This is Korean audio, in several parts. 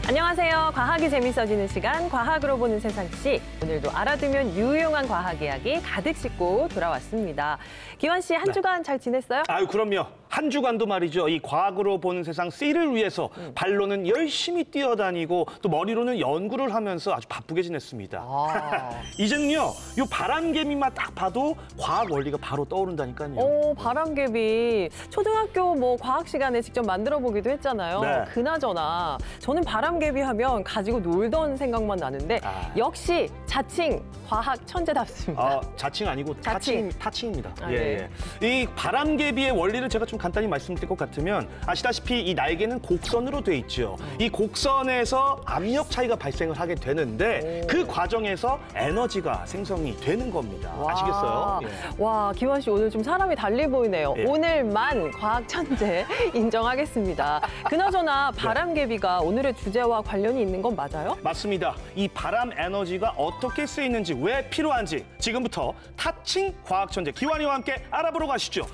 안녕하세요. 과학이 재밌어지는 시간, 과학으로 보는 세상씨. 오늘도 알아두면 유용한 과학 이야기 가득 싣고 돌아왔습니다. 기환 씨, 한 주간 잘 지냈어요? 아유, 그럼요. 한 주간도 말이죠. 이 과학으로 보는 세상 C를 위해서 발로는 열심히 뛰어다니고 또 머리로는 연구를 하면서 아주 바쁘게 지냈습니다. 이제는요, 요 바람개비만 딱 봐도 과학 원리가 바로 떠오른다니까요. 오, 바람개비. 초등학교 과학 시간에 직접 만들어 보기도 했잖아요. 네. 그나저나 저는 바람개비 하면 가지고 놀던 생각만 나는데 역시 자칭 과학 천재답습니다. 자칭 아니고 자칭. 타칭입니다. 네. 이 바람개비의 원리를 제가 좀 간단히 말씀드릴 것 같으면 아시다시피 이 날개는 곡선으로 돼 있죠. 이 곡선에서 압력 차이가 발생을 하게 되는데 그 과정에서 에너지가 생성이 되는 겁니다. 아시겠어요? 와, 기환 씨 오늘 좀 사람이 달리 보이네요. 예. 오늘만 과학 천재 인정하겠습니다. 그나저나 바람개비가 오늘의 주제와 관련이 있는 건 맞아요? 맞습니다. 이 바람 에너지가 어떻게 쓰이는지, 왜 필요한지 지금부터 타칭 과학 천재 기환이와 함께 알아보러 가시죠.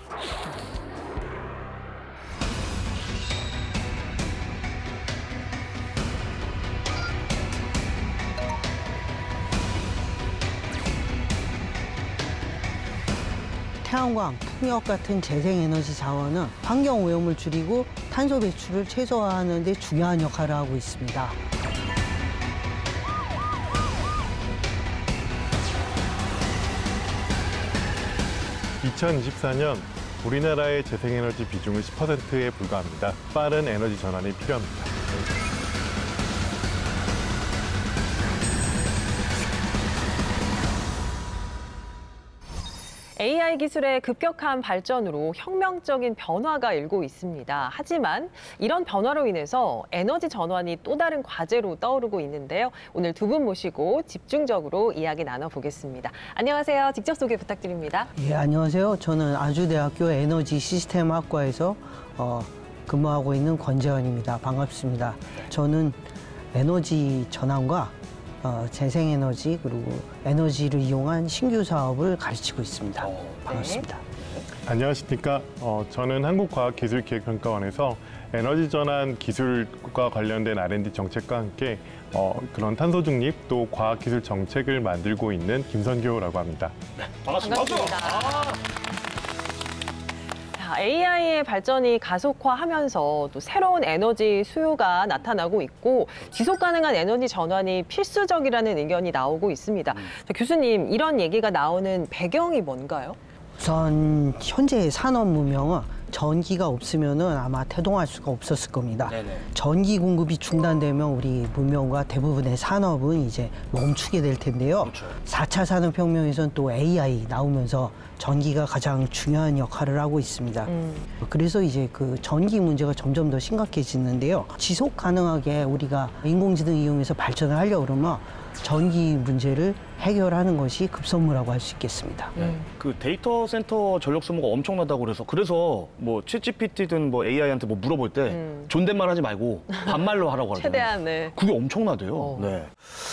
태양광, 풍력 같은 재생에너지 자원은 환경오염을 줄이고 탄소 배출을 최소화하는 데 중요한 역할을 하고 있습니다. (2024년) 우리나라의 재생에너지 비중은 10%에 불과합니다. 빠른 에너지 전환이 필요합니다. AI 기술의 급격한 발전으로 혁명적인 변화가 일고 있습니다. 하지만 이런 변화로 인해서 에너지 전환이 또 다른 과제로 떠오르고 있는데요. 오늘 두 분 모시고 집중적으로 이야기 나눠보겠습니다. 안녕하세요. 직접 소개 부탁드립니다. 예, 안녕하세요. 저는 아주대학교 에너지 시스템학과에서 근무하고 있는 권재환입니다. 반갑습니다. 저는 에너지 전환과 재생에너지 그리고 에너지를 이용한 신규 사업을 가르치고 있습니다. 반갑습니다. 안녕하십니까. 저는 한국과학기술기획평가원에서 에너지 전환 기술과 관련된 R&D 정책과 함께 그런 탄소 중립 또 과학기술 정책을 만들고 있는 김선교라고 합니다. 반갑습니다. AI의 발전이 가속화하면서 또 새로운 에너지 수요가 나타나고 있고 지속 가능한 에너지 전환이 필수적이라는 의견이 나오고 있습니다. 자, 교수님, 이런 얘기가 나오는 배경이 뭔가요? 우선 현재 산업 문명은 전기가 없으면은 아마 태동할 수가 없었을 겁니다. 전기 공급이 중단되면 우리 문명과 대부분의 산업은 이제 멈추게 될 텐데요. 4차 산업혁명에서는 또 AI 나오면서 전기가 가장 중요한 역할을 하고 있습니다. 그래서 이제 그 전기 문제가 점점 더 심각해지는데요. 지속 가능하게 우리가 인공지능 이용해서 발전을 하려고 그러면 전기 문제를 해결하는 것이 급선무라고 할 수 있겠습니다. 그 데이터 센터 전력 소모가 엄청나다고 그래서 챗GPT든 AI한테 물어볼 때 존댓말 하지 말고 반말로 하라고 하잖아요. 최대한, 네. 그게 엄청나대요.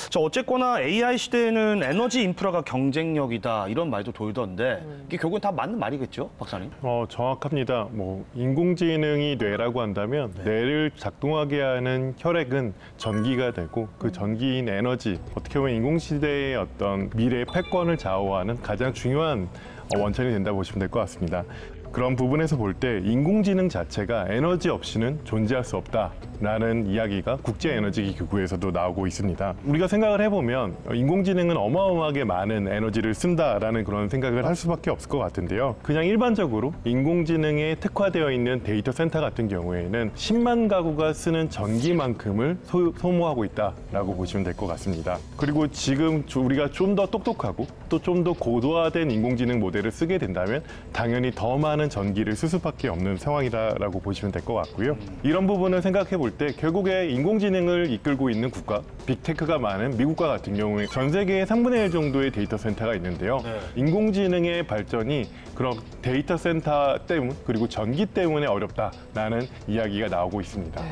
자, 어쨌거나 AI 시대에는 에너지 인프라가 경쟁력이다 이런 말도 돌던데 이게 결국은 다 맞는 말이겠죠, 박사님? 정확합니다. 인공지능이 뇌라고 한다면 뇌를 작동하게 하는 혈액은 전기가 되고 그 전기인 에너지, 어떻게 보면 인공시대의 어떤 미래의 패권을 좌우하는 가장 중요한 원천이 된다고 보시면 될 것 같습니다. 그런 부분에서 볼 때 인공지능 자체가 에너지 없이는 존재할 수 없다라는 이야기가 국제에너지기구에서도 나오고 있습니다. 우리가 생각을 해보면 인공지능은 어마어마하게 많은 에너지를 쓴다라는 그런 생각을 할 수밖에 없을 것 같은데요. 그냥 일반적으로 인공지능에 특화되어 있는 데이터 센터 같은 경우에는 10만 가구가 쓰는 전기만큼을 소모하고 있다라고 보시면 될 것 같습니다. 그리고 지금 우리가 좀 더 똑똑하고 또 좀 더 고도화된 인공지능 모델을 쓰게 된다면 당연히 더 많은 전기를 쓸 수밖에 없는 상황이라고 보시면 될 것 같고요. 이런 부분을 생각해 볼 때 결국에 인공지능을 이끌고 있는 국가, 빅테크가 많은 미국과 같은 경우에 전 세계에 3분의 1 정도의 데이터 센터가 있는데요. 인공지능의 발전이 그런 데이터 센터 때문 그리고 전기 때문에 어렵다라는 이야기가 나오고 있습니다.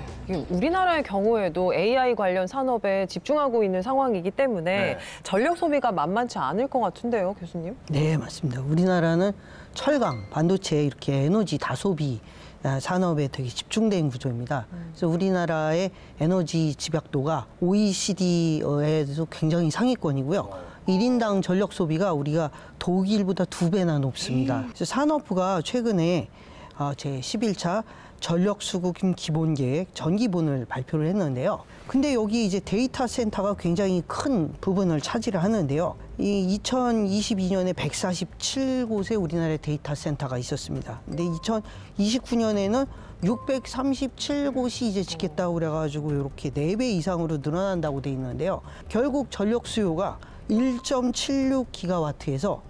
우리나라의 경우에도 AI 관련 산업에 집중하고 있는 상황이기 때문에 전력 소비가 만만치 않을 것 같은데요, 교수님? 네, 맞습니다. 우리나라는 철강, 반도체 이렇게 에너지 다소비 산업에 되게 집중된 구조입니다. 그래서 우리나라의 에너지 집약도가 OECD에서 굉장히 상위권이고요. 1인당 전력 소비가 우리가 독일보다 2배나 높습니다. 그래서 산업부가 최근에 제11차 전력 수급 기본 계획 전기본을 발표를 했는데요. 근데 여기 이제 데이터 센터가 굉장히 큰 부분을 차지를 하는데요. 이 2022년에 147곳의 우리나라의 데이터 센터가 있었습니다. 근데 2029년에는 637곳이 이제 짓겠다고 그래가지고 이렇게 4배 이상으로 늘어난다고 돼 있는데요. 결국 전력 수요가 1.76기가와트에서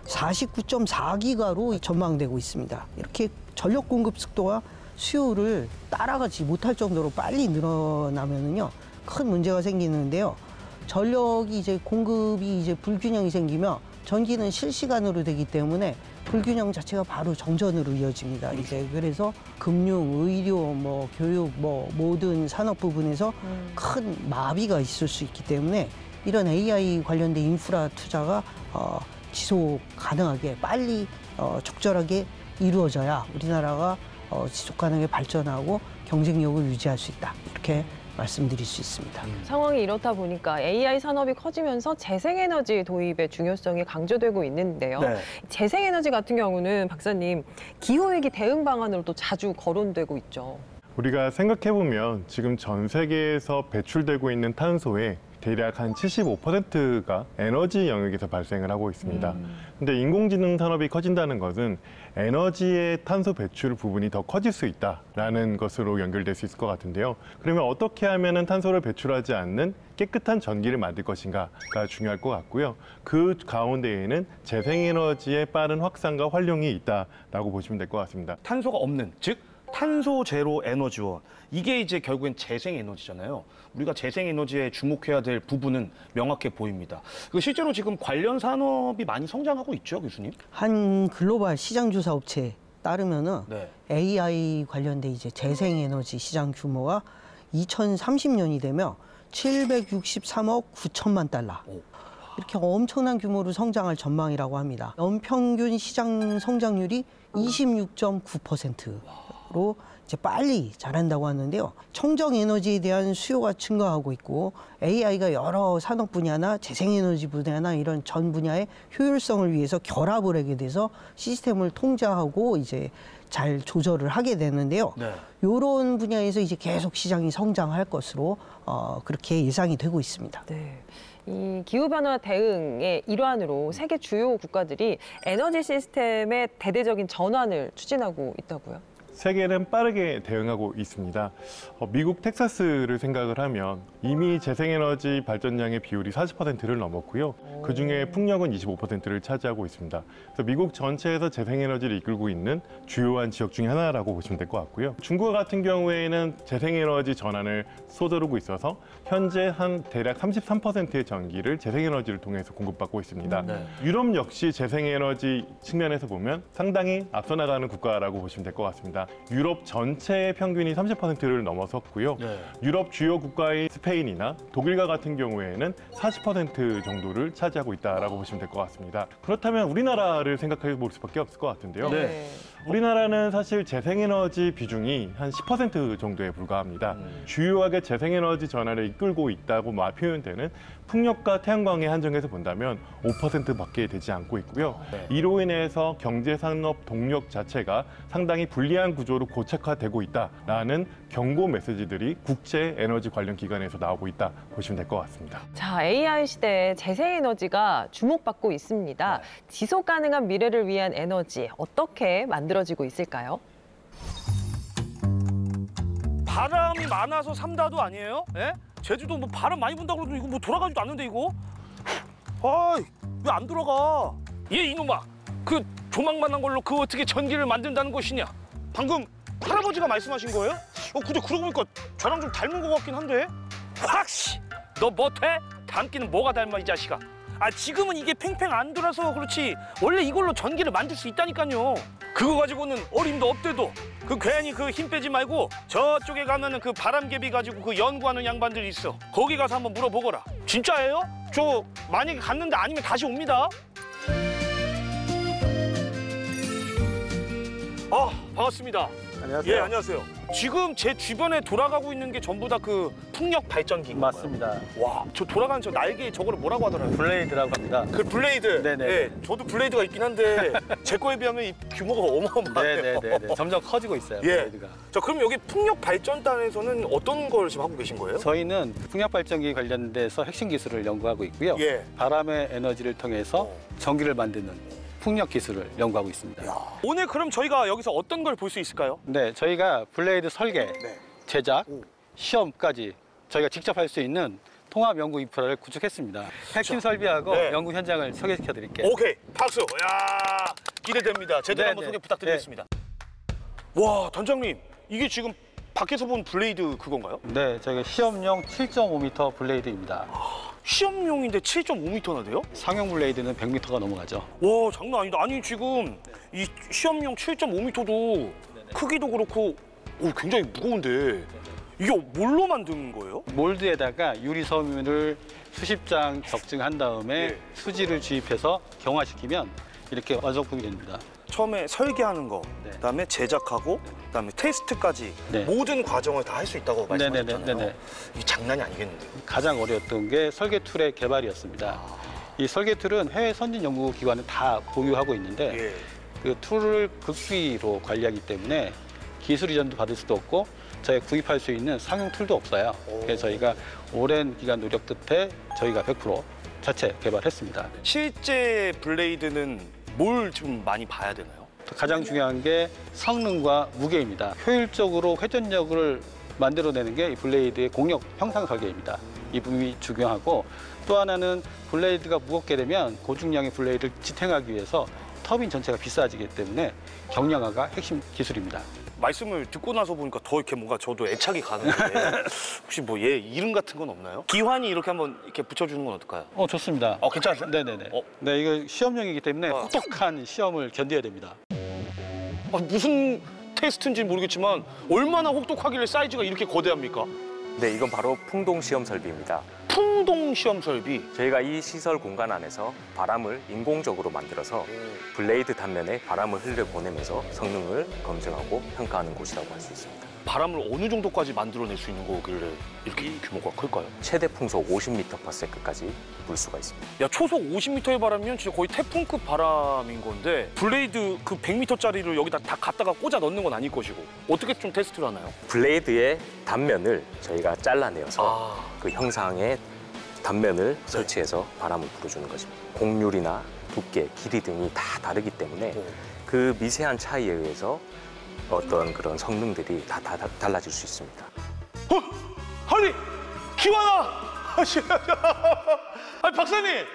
49.4기가로 전망되고 있습니다. 이렇게 전력 공급 속도가 수요를 따라가지 못할 정도로 빨리 늘어나면은요, 큰 문제가 생기는데요. 전력이 이제 공급이 이제 불균형이 생기면 전기는 실시간으로 되기 때문에 불균형 자체가 바로 정전으로 이어집니다. 이제 그래서 금융, 의료, 교육, 모든 산업 부분에서 큰 마비가 있을 수 있기 때문에 이런 AI 관련된 인프라 투자가 지속 가능하게 빨리 적절하게 이루어져야 우리나라가 지속 가능하게 발전하고 경쟁력을 유지할 수 있다. 이렇게 말씀드릴 수 있습니다. 상황이 이렇다 보니까 AI 산업이 커지면서 재생에너지 도입의 중요성이 강조되고 있는데요. 네. 재생에너지 같은 경우는 박사님, 기후위기 대응 방안으로 또 자주 거론되고 있죠. 우리가 생각해보면 지금 전 세계에서 배출되고 있는 탄소의 대략 한 75%가 에너지 영역에서 발생을 하고 있습니다. 근데 인공지능 산업이 커진다는 것은 에너지의 탄소 배출 부분이 더 커질 수 있다라는 것으로 연결될 수 있을 것 같은데요. 그러면 어떻게 하면 탄소를 배출하지 않는 깨끗한 전기를 만들 것인가가 중요할 것 같고요. 그 가운데에는 재생에너지의 빠른 확산과 활용이 있다라고 보시면 될 것 같습니다. 탄소가 없는, 즉 탄소 제로 에너지원. 이게 이제 결국엔 재생에너지잖아요. 우리가 재생에너지에 주목해야 될 부분은 명확해 보입니다. 실제로 지금 관련 산업이 많이 성장하고 있죠, 교수님? 한 글로벌 시장조사 업체에 따르면은 네. AI 관련된 이제 재생에너지 시장 규모가 2030년이 되면 763억 9천만 달러. 이렇게 엄청난 규모로 성장할 전망이라고 합니다. 연평균 시장 성장률이 26.9%로 이제 빨리 자란다고 하는데요. 청정 에너지에 대한 수요가 증가하고 있고 AI가 여러 산업 분야나 재생에너지 분야나 이런 전 분야의 효율성을 위해서 결합을 하게 돼서 시스템을 통제하고 이제 잘 조절을 하게 되는데요. 네. 이런 분야에서 이제 계속 시장이 성장할 것으로 그렇게 예상이 되고 있습니다. 네. 이 기후변화 대응의 일환으로 세계 주요 국가들이 에너지 시스템의 대대적인 전환을 추진하고 있다고요? 세계는 빠르게 대응하고 있습니다. 미국 텍사스를 생각을 하면 이미 재생에너지 발전량의 비율이 40%를 넘었고요. 그중에 풍력은 25%를 차지하고 있습니다. 그래서 미국 전체에서 재생에너지를 이끌고 있는 주요한 지역 중에 하나라고 보시면 될 것 같고요. 중국 같은 경우에는 재생에너지 전환을 쏟아르고 있어서 현재 한 대략 33%의 전기를 재생에너지를 통해서 공급받고 있습니다. 네. 유럽 역시 재생에너지 측면에서 보면 상당히 앞서 나가는 국가라고 보시면 될 것 같습니다. 유럽 전체의 평균이 30%를 넘어섰고요. 네. 유럽 주요 국가의 스페인이나 독일과 같은 경우에는 40% 정도를 차지하고 있다라고 보시면 될 것 같습니다. 그렇다면 우리나라를 생각해 볼 수밖에 없을 것 같은데요. 네. 우리나라는 사실 재생에너지 비중이 한 10% 정도에 불과합니다. 주요하게 재생에너지 전환을 이끌고 있다고 표현되는 풍력과 태양광에 한정해서 본다면 5%밖에 되지 않고 있고요. 네. 이로 인해서 경제산업 동력 자체가 상당히 불리한 구조로 고착화되고 있다라는 경고 메시지들이 국제 에너지 관련 기관에서 나오고 있다 보시면 될 것 같습니다. 자, AI 시대에 재생에너지가 주목받고 있습니다. 네. 지속 가능한 미래를 위한 에너지 어떻게 만들어지고 있을까요? 바람이 많아서 삼다도 아니에요? 예? 제주도 뭐 바람 많이 분다고 그래도 이거 뭐 돌아가지도 않는데 이거? 아이, 왜 안 돌아가? 얘 이놈아, 그 조망만한 걸로 그 어떻게 전기를 만든다는 것이냐? 방금 할아버지가 말씀하신 거예요? 근데 그러고 보니까 저랑 좀 닮은 것 같긴 한데? 확씨! 너 못해? 닮기는 뭐가 닮아 이 자식아? 지금은 이게 팽팽 안 돌아서 그렇지 원래 이걸로 전기를 만들 수 있다니까요. 그거 가지고는 어림도 없대도 그 괜히 그 힘 빼지 말고 저쪽에 가면은 그 바람개비 가지고 그 연구하는 양반들이 있어. 거기 가서 한번 물어보거라. 진짜예요? 저 만약에 갔는데 아니면 다시 옵니다. 반갑습니다. 안녕하세요. 예, 안녕하세요. 지금 제 주변에 돌아가고 있는 게 전부 다 그 풍력 발전기인가요? 맞습니다. 와, 저 돌아가는 저 날개 저거를 뭐라고 하더라고요? 블레이드라고 합니다. 그 블레이드. 네네. 예, 저도 블레이드가 있긴 한데 제 거에 비하면 이 규모가 어마어마해요. 네네네. 점점 커지고 있어요. 예. 블레이드가. 자, 그럼 여기 풍력 발전단에서는 어떤 걸 지금 하고 계신 거예요? 저희는 풍력 발전기 관련돼서 핵심 기술을 연구하고 있고요. 예. 바람의 에너지를 통해서 전기를 만드는 풍력 기술을 연구하고 있습니다. 오늘 그럼 저희가 여기서 어떤 걸 볼 수 있을까요? 네, 저희가 블레이드 설계, 네. 제작, 시험까지 저희가 직접 할 수 있는 통합 연구 인프라를 구축했습니다. 핵심 설비하고 네. 연구 현장을 소개시켜 드릴게요. 오케이, 박수. 야, 기대됩니다. 제대로 한번 소개 부탁드리겠습니다. 와, 단장님, 이게 지금 밖에서 본 블레이드 그건가요? 네, 저희가 시험용 7.5m 블레이드입니다. 시험용인데 7.5m나 돼요? 상용 블레이드는 100m가 넘어가죠. 와, 장난 아니다. 아니, 지금 이 시험용 7.5m도 크기도 그렇고 굉장히 무거운데 이게 뭘로 만든 거예요? 몰드에다가 유리 섬유를 수십 장 적증한 다음에 네. 수지를 주입해서 경화시키면 이렇게 완성품이 됩니다. 처음에 설계하는 거, 네. 그다음에 제작하고, 그다음에 테스트까지 네. 모든 과정을 다 할 수 있다고 말씀하셨잖아요. 네네네. 이게 장난이 아니겠는데. 가장 어려웠던 게 설계 툴의 개발이었습니다. 이 설계 툴은 해외 선진 연구 기관은 다 보유하고 있는데 예. 그 툴을 극비로 관리하기 때문에 기술 이전도 받을 수도 없고 저희가 구입할 수 있는 상용 툴도 없어요. 그래서 저희가 오랜 기간 노력 끝에 저희가 100% 자체 개발했습니다. 실제 블레이드는 뭘 좀 많이 봐야 되나요? 가장 중요한 게 성능과 무게입니다. 효율적으로 회전력을 만들어내는 게 이 블레이드의 공력 형상 설계입니다. 이 부분이 중요하고 또 하나는 블레이드가 무겁게 되면 고중량의 블레이드를 지탱하기 위해서 터빈 전체가 비싸지기 때문에 경량화가 핵심 기술입니다. 말씀을 듣고 나서 보니까 더 이렇게 뭔가 저도 애착이 가는데 혹시 뭐 얘 이름 같은 건 없나요? 기환이 이렇게 한번 이렇게 붙여주는 건 어떨까요? 좋습니다. 괜찮으세요? 네네네. 어. 네, 이거 시험용이기 때문에 혹독한 시험을 견뎌야 됩니다. 무슨 테스트인지 모르겠지만 얼마나 혹독하길래 사이즈가 이렇게 거대합니까? 네, 이건 바로 풍동 시험 설비입니다. 풍동 시험 설비. 저희가 이 시설 공간 안에서 바람을 인공적으로 만들어서 블레이드 단면에 바람을 흘려보내면서 성능을 검증하고 평가하는 곳이라고 할 수 있습니다. 바람을 어느 정도까지 만들어낼 수 있는 거길래 이렇게 규모가 클까요? 최대 풍속 50m/s까지 불 수가 있습니다. 야, 초속 50m의 바람이면 진짜 거의 태풍급 바람인 건데 블레이드 그 100m짜리를 여기다 다 갖다가 꽂아 넣는 건 아닐 것이고 어떻게 좀 테스트를 하나요? 블레이드의 단면을 저희가 잘라내어서 그 형상의 단면을 설치해서 바람을 불어주는 것입니다. 곡률이나 두께, 길이 등이 다 다르기 때문에 그 미세한 차이에 의해서 어떤 그런 성능들이 다 달라질 수 있습니다. 아니, 기환아! 아니, 박사님!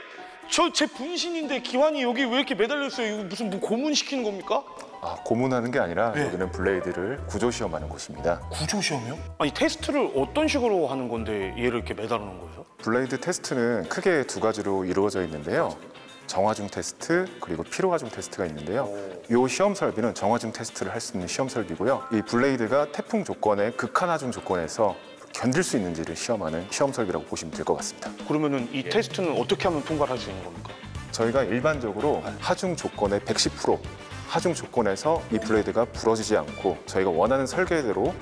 저 제 분신인데 기환이 여기 왜 이렇게 매달려 있어요? 이거 무슨 뭐 고문시키는 겁니까? 고문하는 게 아니라 여기는 블레이드를 구조 시험하는 곳입니다. 구조 시험이요? 아니, 테스트를 어떤 식으로 하는 건데 얘를 이렇게 매달아 놓은 거예요? 블레이드 테스트는 크게 두 가지로 이루어져 있는데요. 정화중 테스트 그리고 피로하중 테스트가 있는데요. 이 시험 설비는 정화중 테스트를 할 수 있는 시험 설비고요. 이 블레이드가 태풍 조건에 극한하중 조건에서 견딜 수 있는지를 시험하는 시험 설비라고 보시면 될 것 같습니다. 그러면은 이 테스트는 어떻게 하면 통과를 할 수 있는 겁니까? 저희가 일반적으로 하중 조건의 110% 하중 조건에서 이 블레이드가 부러지지 않고 저희가 원하는 설계대로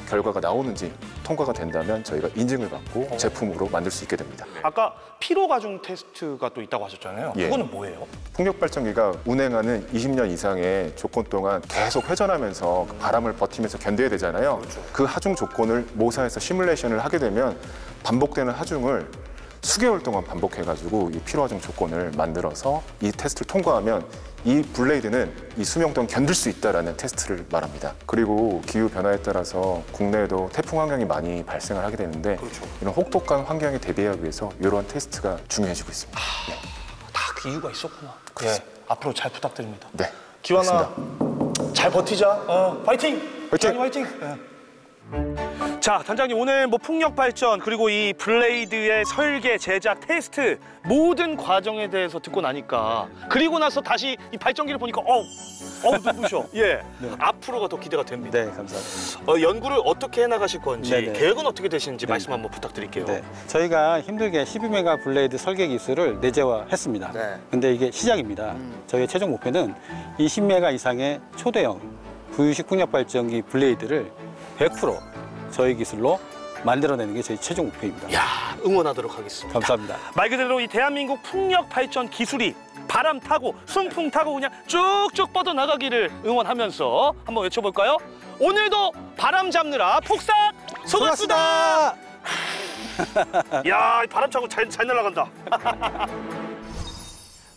결과가 나오는지 통과가 된다면 저희가 인증을 받고 제품으로 만들 수 있게 됩니다. 아까 피로 가중 테스트가 또 있다고 하셨잖아요. 예. 그거는 뭐예요? 풍력 발전기가 운행하는 20년 이상의 조건 동안 계속 회전하면서 바람을 버티면서 견뎌야 되잖아요. 그 하중 조건을 모사해서 시뮬레이션을 하게 되면 반복되는 하중을 수개월 동안 반복해가지고 이 피로하중 조건을 만들어서 이 테스트를 통과하면 이 블레이드는 이 수명 동안 견딜 수 있다는 테스트를 말합니다. 그리고 기후 변화에 따라서 국내에도 태풍 환경이 많이 발생을 하게 되는데 이런 혹독한 환경에 대비하기 위해서 이러한 테스트가 중요해지고 있습니다. 다 그 이유가 있었구나. 예, 앞으로 잘 부탁드립니다. 네, 기환아, 잘 버티자. 파이팅! 화이팅! 화이팅! 자, 단장님, 오늘 뭐 풍력 발전 그리고 이 블레이드의 설계, 제작, 테스트 모든 과정에 대해서 듣고 나니까 그리고 나서 다시 이 발전기를 보니까 눈부셔. 예, 앞으로가 더 기대가 됩니다. 네, 감사합니다. 연구를 어떻게 해나가실 건지 네네. 계획은 어떻게 되시는지 말씀 한번 부탁드릴게요. 네, 저희가 힘들게 12메가 블레이드 설계 기술을 내재화했습니다. 네. 근데 이게 시작입니다. 저희의 최종 목표는 20메가 이상의 초대형 부유식 풍력 발전기 블레이드를 100% 저희 기술로 만들어내는 게 저희 최종 목표입니다. 야, 응원하도록 하겠습니다. 감사합니다. 말 그대로 이 대한민국 풍력 발전 기술이 바람 타고 순풍 타고 그냥 쭉쭉 뻗어나가기를 응원하면서 한번 외쳐볼까요? 오늘도 바람 잡느라 폭삭 수고하셨습니다. 야, 이 바람 차고 잘 날아간다.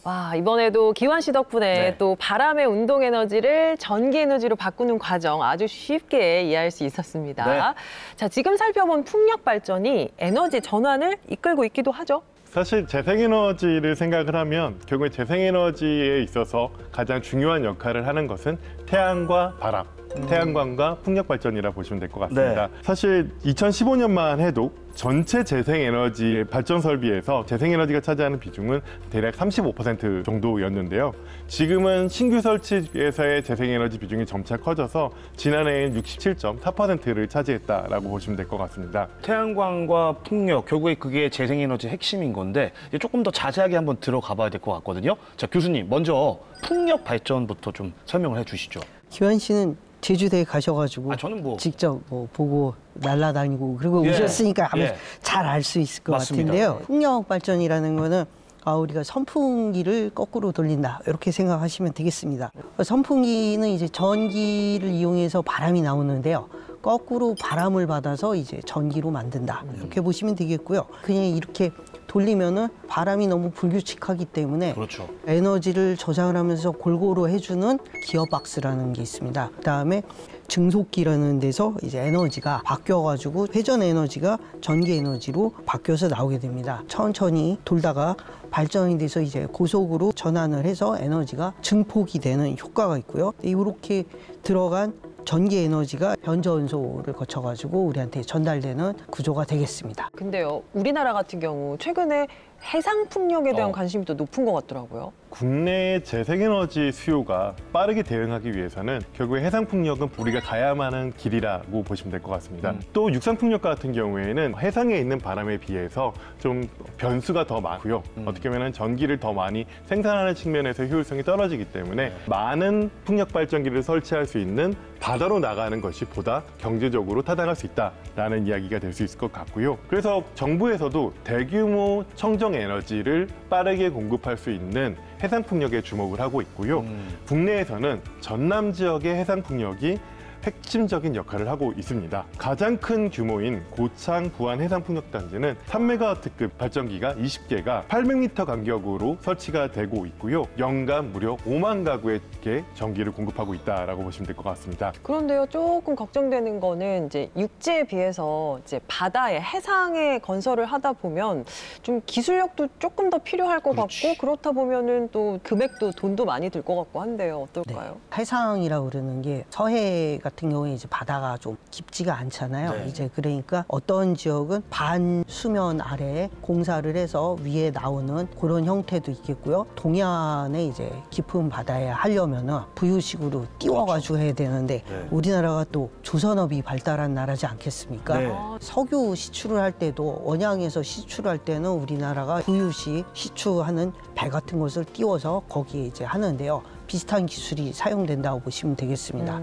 와, 이번에도 기환 씨 덕분에 또 바람의 운동 에너지를 전기 에너지로 바꾸는 과정 아주 쉽게 이해할 수 있었습니다. 자, 지금 살펴본 풍력 발전이 에너지 전환을 이끌고 있기도 하죠. 사실 재생에너지를 생각을 하면 결국에 재생에너지에 있어서 가장 중요한 역할을 하는 것은 태양과 바람, 태양광과 풍력발전이라 보시면 될 것 같습니다. 사실 2015년만 해도 전체 재생에너지 발전 설비에서 재생에너지가 차지하는 비중은 대략 35% 정도였는데요. 지금은 신규 설치에서의 재생에너지 비중이 점차 커져서 지난해엔 67.4%를 차지했다라고 보시면 될 것 같습니다. 태양광과 풍력, 결국에 그게 재생에너지 핵심인 건데 이제 조금 더 자세하게 한번 들어가 봐야 될 것 같거든요. 자, 교수님, 먼저 풍력 발전부터 좀 설명을 해주시죠. 기환 씨는 제주도에 가셔가지고 저는 뭐 직접 보고 날아다니고 그리고 오셨으니까 아마 잘 알 수 있을 것 맞습니다. 같은데요. 풍력 발전이라는 거는 우리가 선풍기를 거꾸로 돌린다 이렇게 생각하시면 되겠습니다. 선풍기는 이제 전기를 이용해서 바람이 나오는데요. 거꾸로 바람을 받아서 이제 전기로 만든다 이렇게 보시면 되겠고요. 그냥 이렇게 돌리면은 바람이 너무 불규칙하기 때문에 그렇죠. 에너지를 저장을 하면서 골고루 해주는 기어박스라는 게 있습니다. 그다음에 증속기라는 데서 이제 에너지가 바뀌어가지고 회전 에너지가 전기 에너지로 바뀌어서 나오게 됩니다. 천천히 돌다가 발전이 돼서 이제 고속으로 전환을 해서 에너지가 증폭이 되는 효과가 있고요. 이렇게 들어간 전기 에너지가 변전소를 거쳐가지고 우리한테 전달되는 구조가 되겠습니다. 근데요, 우리나라 같은 경우 최근에 해상 풍력에 대한 관심이 또 높은 것 같더라고요. 국내의 재생에너지 수요가 빠르게 대응하기 위해서는 결국에 해상풍력은 우리가 가야만 하는 길이라고 보시면 될 것 같습니다. 또 육상풍력 같은 경우에는 해상에 있는 바람에 비해서 좀 변수가 더 많고요. 어떻게 보면 전기를 더 많이 생산하는 측면에서 효율성이 떨어지기 때문에 많은 풍력 발전기를 설치할 수 있는 바다로 나가는 것이 보다 경제적으로 타당할 수 있다라는 이야기가 될 수 있을 것 같고요. 그래서 정부에서도 대규모 청정 에너지를 빠르게 공급할 수 있는 해상풍력에 주목을 하고 있고요. 국내에서는 전남 지역의 해상풍력이 핵심적인 역할을 하고 있습니다. 가장 큰 규모인 고창 부안 해상풍력단지는 3메가와트급 발전기가 20개가 800m 간격으로 설치가 되고 있고요. 연간 무려 5만 가구에게 전기를 공급하고 있다라고 보시면 될 것 같습니다. 그런데요, 조금 걱정되는 거는 이제 육지에 비해서 이제 바다에 해상에 건설을 하다 보면 좀 기술력도 조금 더 필요할 것 같고 그렇다 보면은 또 금액도 돈도 많이 들 것 같고 한데요. 어떨까요? 해상이라고 그러는 게 서해 같은 경우에 이제 바다가 좀 깊지가 않잖아요. 이제 그러니까 어떤 지역은 반수면 아래에 공사를 해서 위에 나오는 그런 형태도 있겠고요. 동해안에 이제 깊은 바다에 하려면은 부유식으로 띄워가지고 해야 되는데 우리나라가 또 조선업이 발달한 나라지 않겠습니까? 석유 시추를 할 때도 원양에서 시추를 할 때는 우리나라가 부유식 시추하는 배 같은 것을 띄워서 거기에 이제 하는데요. 비슷한 기술이 사용된다고 보시면 되겠습니다.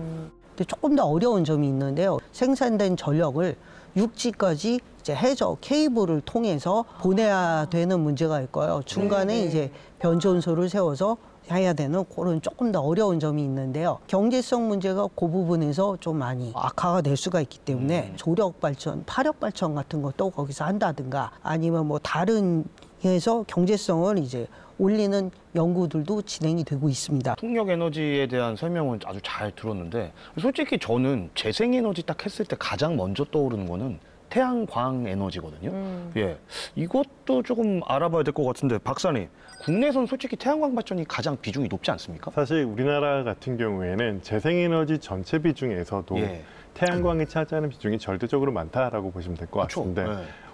근데 조금 더 어려운 점이 있는데요. 생산된 전력을 육지까지 이제 해저 케이블을 통해서 보내야 되는 문제가 있고요. 중간에 이제 변전소를 세워서 해야 되는 그런 조금 더 어려운 점이 있는데요. 경제성 문제가 그 부분에서 좀 많이 악화가 될 수가 있기 때문에 조력 발전, 파력 발전 같은 것도 거기서 한다든가 아니면 뭐 다른 해서 경제성을 이제 올리는 연구들도 진행이 되고 있습니다. 풍력 에너지에 대한 설명은 아주 잘 들었는데 솔직히 저는 재생에너지 딱 했을 때 가장 먼저 떠오르는 거는 태양광 에너지거든요. 이것도 조금 알아봐야 될 것 같은데 박사님, 국내에서는 솔직히 태양광 발전이 가장 비중이 높지 않습니까? 사실 우리나라 같은 경우에는 재생에너지 전체 비중에서도 태양광이 차지하는 비중이 절대적으로 많다라고 보시면 될 것 같은데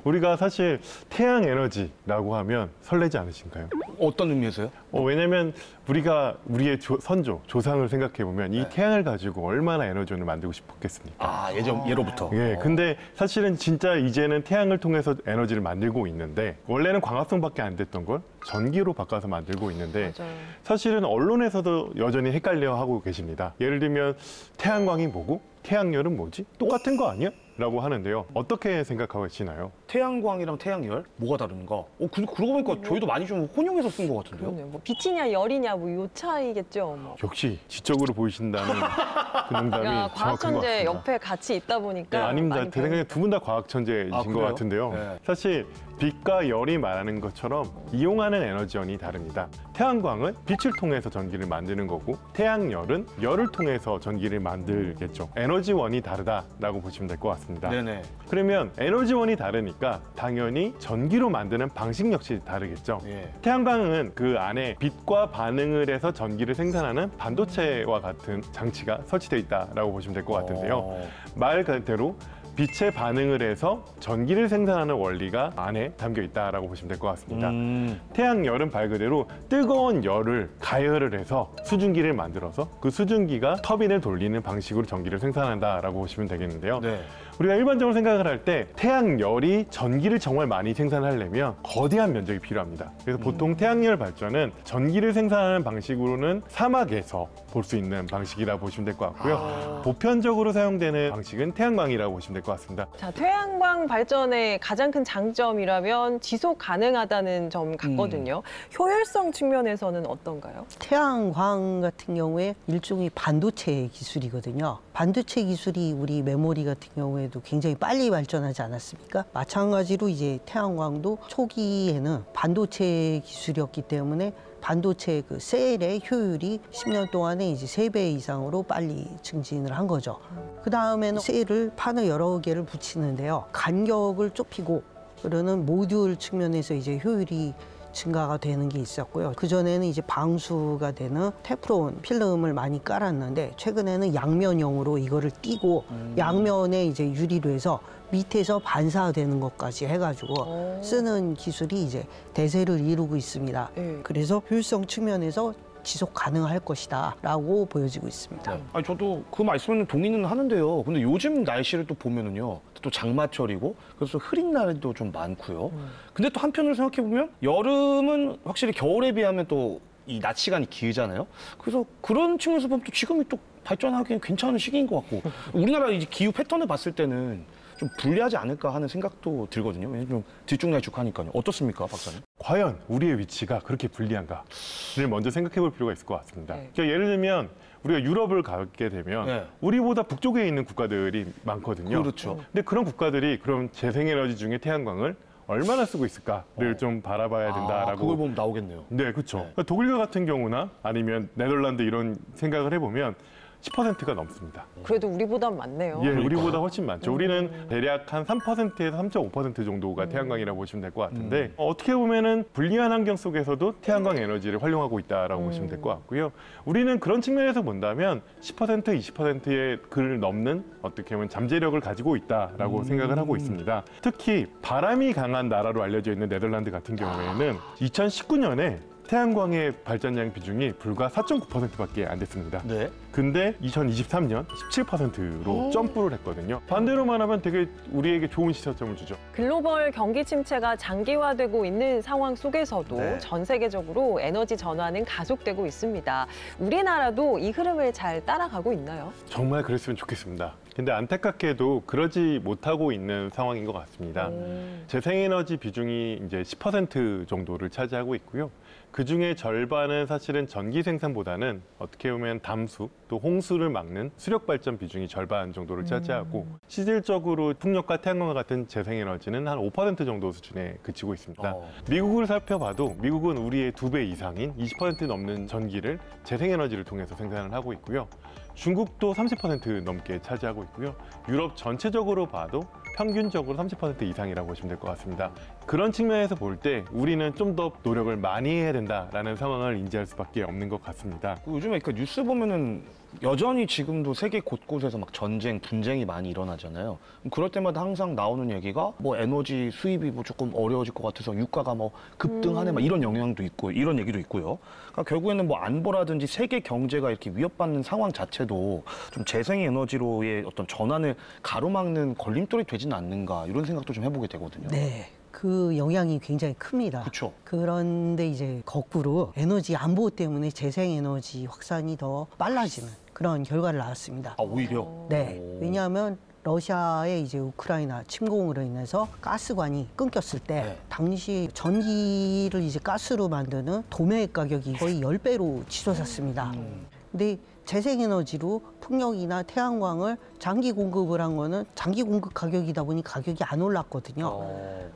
우리가 사실 태양 에너지라고 하면 설레지 않으신가요? 어떤 의미에서요? 왜냐면 우리가 우리의 선조, 조상을 생각해보면 이 태양을 가지고 얼마나 에너지원을 만들고 싶었겠습니까? 예로부터. 예, 근데 사실은 진짜 이제는 태양을 통해서 에너지를 만들고 있는데 원래는 광합성밖에 안 됐던 걸 전기로 바꿔서 만들고 있는데 맞아요. 사실은 언론에서도 여전히 헷갈려 하고 계십니다. 예를 들면 태양광이 뭐고 태양열은 뭐지? 똑같은 거 아니야? 라고 하는데요. 어떻게 생각하고 계시나요? 태양광이랑 태양열 뭐가 다른가? 그러고 보니까 저희도 많이 좀 혼용해서 쓴 것 같은데요. 그러네요. 뭐 빛이냐 열이냐 뭐 요 차이겠죠. 뭐. 역시 지적으로 보이신다는 그 농담이 야, 정확한 것 과학천재 같습니다. 옆에 같이 있다 보니까. 네, 아닙니다. 많이 제 생각에 두 분 다 과학천재이신 것 그래요? 같은데요. 네. 사실 빛과 열이 말하는 것처럼 이용하는 에너지원이 다릅니다. 태양광은 빛을 통해서 전기를 만드는 거고 태양열은 열을 통해서 전기를 만들겠죠. 에너지원이 다르다라고 보시면 될 것 같습니다. 네네. 그러면 에너지원이 다르니까 당연히 전기로 만드는 방식 역시 다르겠죠. 예. 태양광은 그 안에 빛과 반응을 해서 전기를 생산하는 반도체와 같은 장치가 설치되어 있다라고 보시면 될 것 같은데요. 말 그대로 빛에 반응을 해서 전기를 생산하는 원리가 안에 담겨 있다라고 보시면 될 것 같습니다. 태양열은 말 그대로 뜨거운 열을 가열을 해서 수증기를 만들어서 그 수증기가 터빈을 돌리는 방식으로 전기를 생산한다라고 보시면 되겠는데요. 네. 우리가 일반적으로 생각을 할 때 태양열이 전기를 정말 많이 생산하려면 거대한 면적이 필요합니다. 그래서 보통 태양열 발전은 전기를 생산하는 방식으로는 사막에서 볼 수 있는 방식이라 보시면 될 것 같고요. 보편적으로 사용되는 방식은 태양광이라고 보시면 될 것 같습니다. 자, 태양광 발전의 가장 큰 장점이라면 지속 가능하다는 점 같거든요. 효율성 측면에서는 어떤가요? 태양광 같은 경우에 일종의 반도체 기술이거든요. 반도체 기술이 우리 메모리 같은 경우에도 굉장히 빨리 발전하지 않았습니까? 마찬가지로 이제 태양광도 초기에는 반도체 기술이었기 때문에 반도체 그 셀의 효율이 10년 동안에 이제 3배 이상으로 빨리 증진을 한 거죠. 그 다음에는 셀을 판을 여러 개를 붙이는데요. 간격을 좁히고 그러는 모듈 측면에서 이제 효율이 증가가 되는 게 있었고요. 그전에는 이제 방수가 되는 테프론 필름을 많이 깔았는데 최근에는 양면형으로 이거를 띄고 양면에 이제 유리로 해서 밑에서 반사되는 것까지 해가지고 쓰는 기술이 이제 대세를 이루고 있습니다. 그래서 효율성 측면에서 지속 가능할 것이다 라고 보여지고 있습니다. 아니, 저도 그 말씀은 동의는 하는데요. 근데 요즘 날씨를 또 보면은요. 또 장마철이고 그래서 흐린 날도 좀 많고요. 근데 또 한편으로 생각해 보면 여름은 확실히 겨울에 비하면 또 이 낮 시간이 길잖아요. 그래서 그런 측면에서 보면 또 지금이 또 발전하기엔 괜찮은 시기인 것 같고 우리나라 이제 기후 패턴을 봤을 때는 좀 불리하지 않을까 하는 생각도 들거든요. 왜냐면 좀 들쭉날쭉하니까요. 어떻습니까, 박사님? 과연 우리의 위치가 그렇게 불리한가를 먼저 생각해 볼 필요가 있을 것 같습니다. 그러니까 예를 들면 우리가 유럽을 가게 되면 우리보다 북쪽에 있는 국가들이 많거든요. 그렇죠. 근데 그런 국가들이 그럼 재생에너지 중에 태양광을 얼마나 쓰고 있을까를 좀 바라봐야 된다라고. 그걸 보면 나오겠네요. 네, 그렇죠. 그러니까 독일과 같은 경우나 아니면 네덜란드 이런 생각을 해보면 10%가 넘습니다. 그래도 우리보단 많네요. 예, 우리보다 훨씬 많죠. 우리는 대략 한 3%에서 3.5% 정도가 태양광이라고 보시면 될 것 같은데 어떻게 보면은 불리한 환경 속에서도 태양광 에너지를 활용하고 있다라고 보시면 될 것 같고요. 우리는 그런 측면에서 본다면 10%, 20%의 그 넘는 어떻게 보면 잠재력을 가지고 있다라고 생각을 하고 있습니다. 특히 바람이 강한 나라로 알려져 있는 네덜란드 같은 경우에는 2019년에 태양광의 발전량 비중이 불과 4.9%밖에 안 됐습니다. 네. 근데 2023년 17%로 점프를 했거든요. 반대로 말하면 되게 우리에게 좋은 시사점을 주죠. 글로벌 경기 침체가 장기화되고 있는 상황 속에서도 네. 전 세계적으로 에너지 전환은 가속되고 있습니다. 우리나라도 이 흐름을 잘 따라가고 있나요? 정말 그랬으면 좋겠습니다. 근데 안타깝게도 그러지 못하고 있는 상황인 것 같습니다. 재생에너지 비중이 이제 10% 정도를 차지하고 있고요. 그 중에 절반은 사실은 전기 생산보다는 어떻게 보면 담수 또 홍수를 막는 수력 발전 비중이 절반 정도를 차지하고 실질적으로 풍력과 태양광과 같은 재생에너지는 한 5% 정도 수준에 그치고 있습니다. 미국을 살펴봐도 미국은 우리의 2배 이상인 20% 넘는 전기를 재생에너지를 통해서 생산을 하고 있고요. 중국도 30% 넘게 차지하고 있고요. 유럽 전체적으로 봐도 평균적으로 30% 이상이라고 보시면 될 것 같습니다. 그런 측면에서 볼 때 우리는 좀 더 노력을 많이 해야 된다라는 상황을 인지할 수밖에 없는 것 같습니다. 요즘에 그 뉴스 보면은 여전히 지금도 세계 곳곳에서 막 전쟁, 분쟁이 많이 일어나잖아요. 그럴 때마다 항상 나오는 얘기가 뭐 에너지 수입이 뭐 조금 어려워질 것 같아서 유가가 뭐 급등하네, 막 이런 영향도 있고, 이런 얘기도 있고요. 그러니까 결국에는 뭐 안보라든지 세계 경제가 이렇게 위협받는 상황 자체도 좀 재생에너지로의 어떤 전환을 가로막는 걸림돌이 되지는 않는가, 이런 생각도 좀 해보게 되거든요. 네. 그 영향이 굉장히 큽니다. 그렇죠. 그런데 이제 거꾸로 에너지 안보 때문에 재생에너지 확산이 더 빨라지는 그런 결과를 낳았습니다. 아, 오히려? 네. 오. 왜냐하면 러시아의 이제 우크라이나 침공으로 인해서 가스관이 끊겼을 때 네. 당시 전기를 이제 가스로 만드는 도매 가격이 거의 10배로 치솟았습니다. 근데 재생에너지로 풍력이나 태양광을 장기 공급을 한 거는 장기 공급 가격이다 보니 가격이 안 올랐거든요.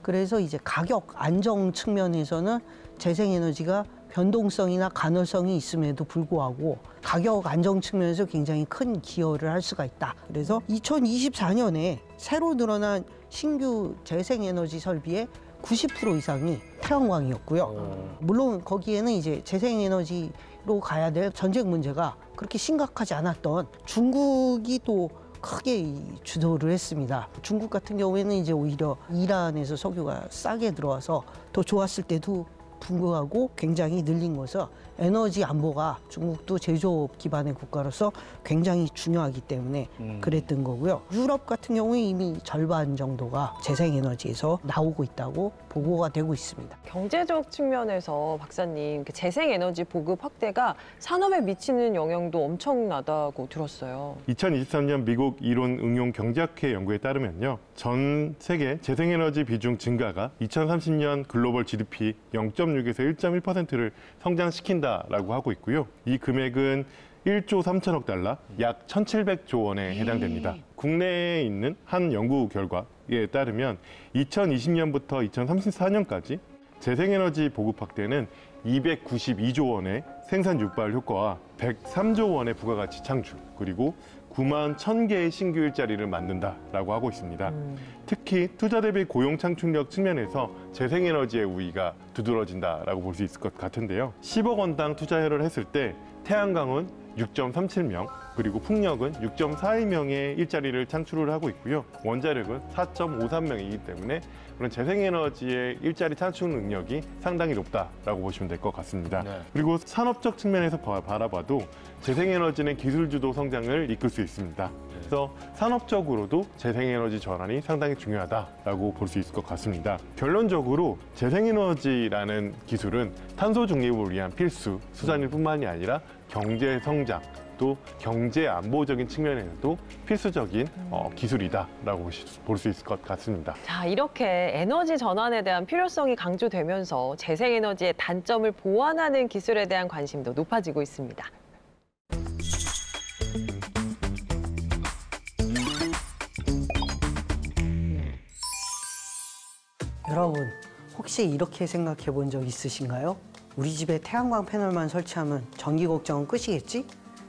그래서 이제 가격 안정 측면에서는 재생에너지가 변동성이나 간헐성이 있음에도 불구하고 가격 안정 측면에서 굉장히 큰 기여를 할 수가 있다. 그래서 2024년에 새로 늘어난 신규 재생에너지 설비의 90% 이상이 태양광이었고요. 물론 거기에는 이제 재생에너지로 가야 될 전쟁 문제가 그렇게 심각하지 않았던 중국이 또 크게 주도를 했습니다. 중국 같은 경우에는 이제 오히려 이란에서 석유가 싸게 들어와서 더 좋았을 때도 불구하고 굉장히 늘린 것은 에너지 안보가 중국도 제조업 기반의 국가로서 굉장히 중요하기 때문에 그랬던 거고요. 유럽 같은 경우에 이미 절반 정도가 재생에너지에서 나오고 있다고 보고가 되고 있습니다. 경제적 측면에서 박사님, 재생에너지 보급 확대가 산업에 미치는 영향도 엄청나다고 들었어요. 2023년 미국 이론 응용 경제학회 연구에 따르면요, 전 세계 재생에너지 비중 증가가 2030년 글로벌 GDP 0.6에서 1.1%를 성장시킨다라고 하고 있고요. 이 금액은 1조 3천억 달러, 약 1,700조 원에 해당됩니다. 국내에 있는 한 연구 결과에 따르면 2020년부터 2034년까지 재생에너지 보급 확대는 292조 원의 생산 유발 효과와 103조 원의 부가가치 창출, 그리고 9만 1,000개의 신규 일자리를 만든다라고 하고 있습니다. 특히 투자 대비 고용 창출력 측면에서 재생에너지의 우위가 두드러진다라고 볼 수 있을 것 같은데요. 10억 원당 투자를 했을 때 태양광은 6.37명, 그리고 풍력은 6.42명의 일자리를 창출을 하고 있고요. 원자력은 4.53명이기 때문에 그런 재생에너지의 일자리 창출 능력이 상당히 높다라고 보시면 될 것 같습니다. 네. 그리고 산업적 측면에서 바라봐도 재생에너지는 기술주도 성장을 이끌 수 있습니다. 그래서 산업적으로도 재생에너지 전환이 상당히 중요하다라고 볼 수 있을 것 같습니다. 결론적으로 재생에너지라는 기술은 탄소 중립을 위한 필수 수단일 뿐만이 아니라 경제 성장, 또 경제 안보적인 측면에서도 필수적인 기술이다라고 볼 수 있을 것 같습니다. 자, 이렇게 에너지 전환에 대한 필요성이 강조되면서 재생에너지의 단점을 보완하는 기술에 대한 관심도 높아지고 있습니다. 여러분, 혹시 이렇게 생각해 본 적 있으신가요? 우리 집에 태양광 패널만 설치하면 전기 걱정은 끝이겠지?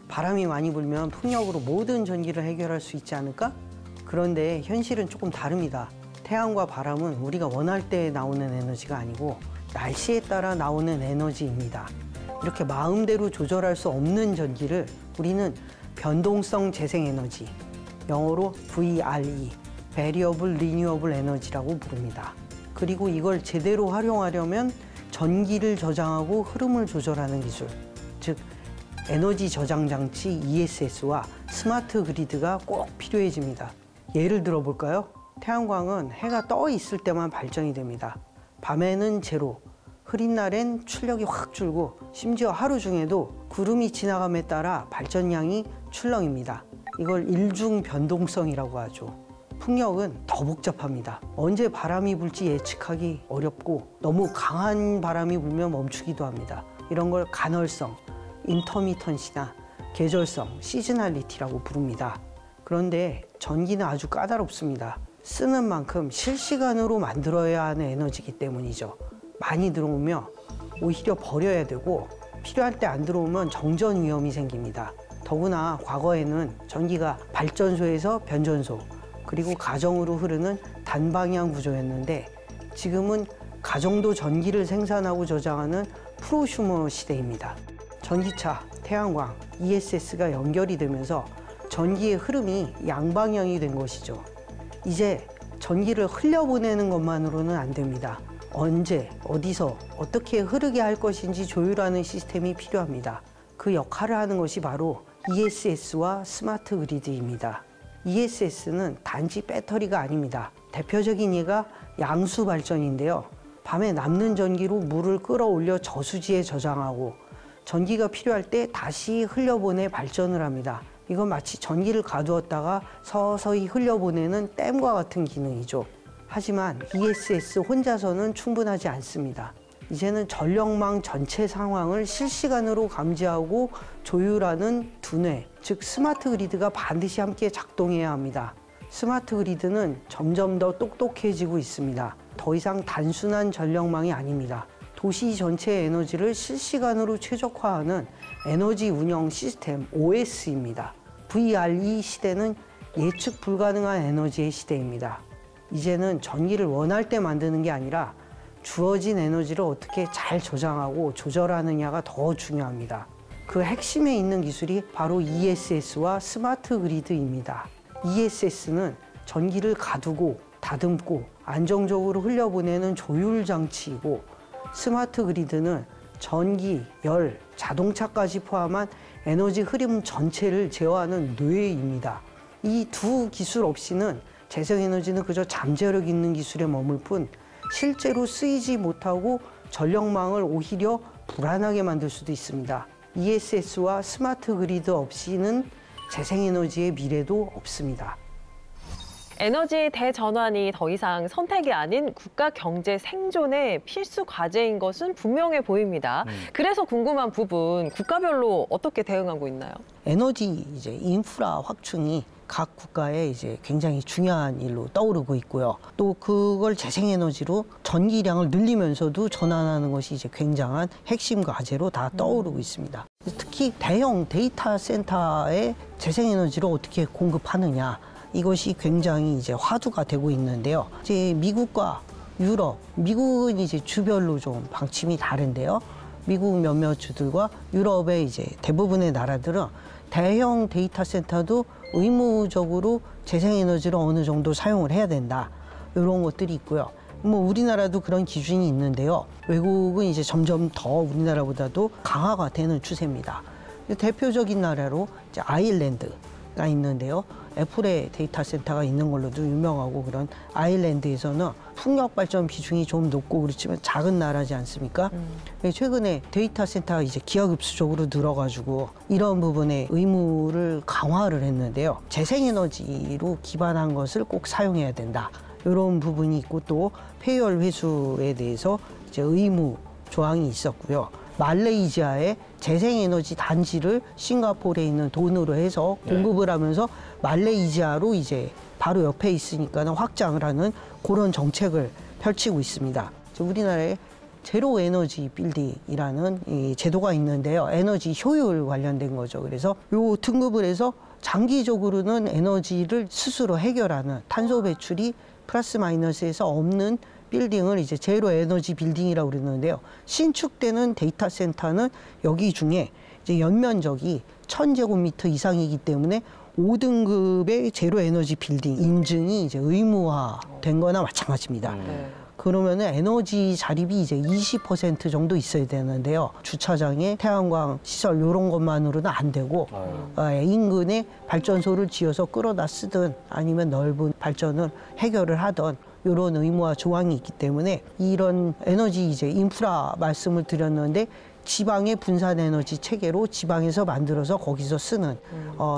바람이 많이 불면 풍력으로 모든 전기를 해결할 수 있지 않을까? 그런데 현실은 조금 다릅니다. 태양과 바람은 우리가 원할 때 나오는 에너지가 아니고 날씨에 따라 나오는 에너지입니다. 이렇게 마음대로 조절할 수 없는 전기를 우리는 변동성 재생에너지, 영어로 VRE, Variable Renewable Energy라고 부릅니다. 그리고 이걸 제대로 활용하려면 전기를 저장하고 흐름을 조절하는 기술, 즉 에너지 저장 장치 ESS와 스마트 그리드가 꼭 필요해집니다. 예를 들어 볼까요? 태양광은 해가 떠 있을 때만 발전이 됩니다. 밤에는 제로, 흐린 날엔 출력이 확 줄고 심지어 하루 중에도 구름이 지나감에 따라 발전량이 출렁입니다. 이걸 일중 변동성이라고 하죠. 풍력은 더 복잡합니다. 언제 바람이 불지 예측하기 어렵고 너무 강한 바람이 불면 멈추기도 합니다. 이런 걸 간헐성, 인터미턴시나 계절성, 시즈널리티라고 부릅니다. 그런데 전기는 아주 까다롭습니다. 쓰는 만큼 실시간으로 만들어야 하는 에너지이기 때문이죠. 많이 들어오면 오히려 버려야 되고 필요할 때 안 들어오면 정전 위험이 생깁니다. 더구나 과거에는 전기가 발전소에서 변전소, 그리고 가정으로 흐르는 단방향 구조였는데 지금은 가정도 전기를 생산하고 저장하는 프로슈머 시대입니다. 전기차, 태양광, ESS가 연결이 되면서 전기의 흐름이 양방향이 된 것이죠. 이제 전기를 흘려보내는 것만으로는 안 됩니다. 언제, 어디서, 어떻게 흐르게 할 것인지 조율하는 시스템이 필요합니다. 그 역할을 하는 것이 바로 ESS와 스마트 그리드입니다. ESS는 단지 배터리가 아닙니다. 대표적인 예가 양수 발전인데요. 밤에 남는 전기로 물을 끌어올려 저수지에 저장하고 전기가 필요할 때 다시 흘려보내 발전을 합니다. 이건 마치 전기를 가두었다가 서서히 흘려보내는 댐과 같은 기능이죠. 하지만 ESS 혼자서는 충분하지 않습니다. 이제는 전력망 전체 상황을 실시간으로 감지하고 조율하는 두뇌, 즉 스마트 그리드가 반드시 함께 작동해야 합니다. 스마트 그리드는 점점 더 똑똑해지고 있습니다. 더 이상 단순한 전력망이 아닙니다. 도시 전체의 에너지를 실시간으로 최적화하는 에너지 운영 시스템 OS입니다. VRE 시대는 예측 불가능한 에너지의 시대입니다. 이제는 전기를 원할 때 만드는 게 아니라 주어진 에너지를 어떻게 잘 저장하고 조절하느냐가 더 중요합니다. 그 핵심에 있는 기술이 바로 ESS와 스마트 그리드입니다. ESS는 전기를 가두고 다듬고 안정적으로 흘려보내는 조율 장치이고, 스마트 그리드는 전기, 열, 자동차까지 포함한 에너지 흐름 전체를 제어하는 뇌입니다. 이 두 기술 없이는 재생에너지는 그저 잠재력 있는 기술에 머물 뿐 실제로 쓰이지 못하고 전력망을 오히려 불안하게 만들 수도 있습니다. ESS와 스마트 그리드 없이는 재생에너지의 미래도 없습니다. 에너지 대전환이 더 이상 선택이 아닌 국가 경제 생존의 필수 과제인 것은 분명해 보입니다. 그래서 궁금한 부분, 국가별로 어떻게 대응하고 있나요? 에너지 인프라 확충이 각 국가에 굉장히 중요한 일로 떠오르고 있고요. 또 그걸 재생에너지로 전기량을 늘리면서도 전환하는 것이 굉장한 핵심 과제로 다 떠오르고 있습니다. 특히 대형 데이터 센터에 재생에너지를 어떻게 공급하느냐, 이것이 굉장히 화두가 되고 있는데요. 미국과 유럽, 미국은 주별로 좀 방침이 다른데요. 미국 몇몇 주들과 유럽의 대부분의 나라들은 대형 데이터 센터도 의무적으로 재생에너지를 어느 정도 사용을 해야 된다, 이런 것들이 있고요. 우리나라도 그런 기준이 있는데요. 외국은 점점 더 우리나라보다도 강화가 되는 추세입니다. 대표적인 나라로 아일랜드가 있는데요. 애플의 데이터 센터가 있는 걸로도 유명하고, 그런 아일랜드에서는 풍력 발전 비중이 좀 높고 그렇지만 작은 나라지 않습니까? 최근에 데이터 센터가 기하급수적으로 늘어가지고 이런 부분에 의무를 강화를 했는데요. 재생에너지로 기반한 것을 꼭 사용해야 된다, 이런 부분이 있고, 또 폐열 회수에 대해서 의무 조항이 있었고요. 말레이시아의 재생에너지 단지를 싱가포르에 있는 돈으로 해서 공급을 하면서 말레이시아로 바로 옆에 있으니까 확장을 하는 그런 정책을 펼치고 있습니다. 우리나라에 제로 에너지 빌딩이라는 이 제도가 있는데요. 에너지 효율 관련된 거죠. 그래서 요 등급을 해서 장기적으로는 에너지를 스스로 해결하는, 탄소 배출이 플러스 마이너스에서 없는 빌딩을 제로 에너지 빌딩이라고 그러는데요. 신축되는 데이터 센터는 여기 중에 연면적이 1000제곱미터 이상이기 때문에 5등급의 제로 에너지 빌딩 인증이 의무화된 거나 마찬가지입니다. 그러면 에너지 자립이 20% 정도 있어야 되는데요. 주차장에 태양광 시설 이런 것만으로는 안 되고, 인근에 발전소를 지어서 끌어다 쓰든 아니면 넓은 발전을 해결을 하던 이런 의무화 조항이 있기 때문에, 이런 에너지 인프라 말씀을 드렸는데, 지방의 분산 에너지 체계로 지방에서 만들어서 거기서 쓰는,